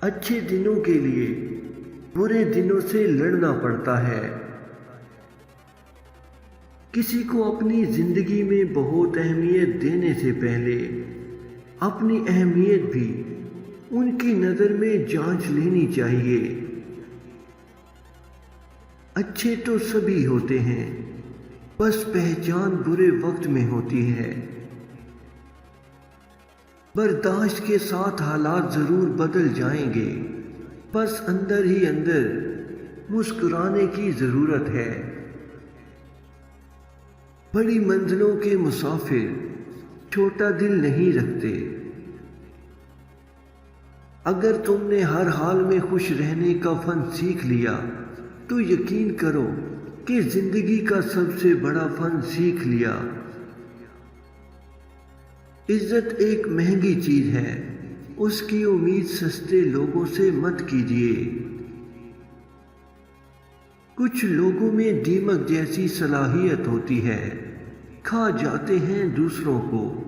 اچھے دنوں کے لیے برے دنوں سے لڑنا پڑتا ہے۔ کسی کو اپنی زندگی میں بہت اہمیت دینے سے پہلے اپنی اہمیت بھی ان کی نظر میں جانچ لینی چاہیے۔ اچھے تو سبھی ہوتے ہیں، بس پہچان برے وقت میں ہوتی ہے۔ برداشت کے ساتھ حالات ضرور بدل جائیں گے، بس اندر ہی اندر مسکرانے کی ضرورت ہے۔ بڑی منزلوں کے مسافر چھوٹا دل نہیں رکھتے۔ اگر تم نے ہر حال میں خوش رہنے کا فن سیکھ لیا تو یقین کرو کہ زندگی کا سب سے بڑا فن سیکھ لیا۔ عزت ایک مہنگی چیز ہے، اس کی امید سستے لوگوں سے مت کیجیے۔ کچھ لوگوں میں دیمک جیسی صلاحیت ہوتی ہے، کھا جاتے ہیں دوسروں کو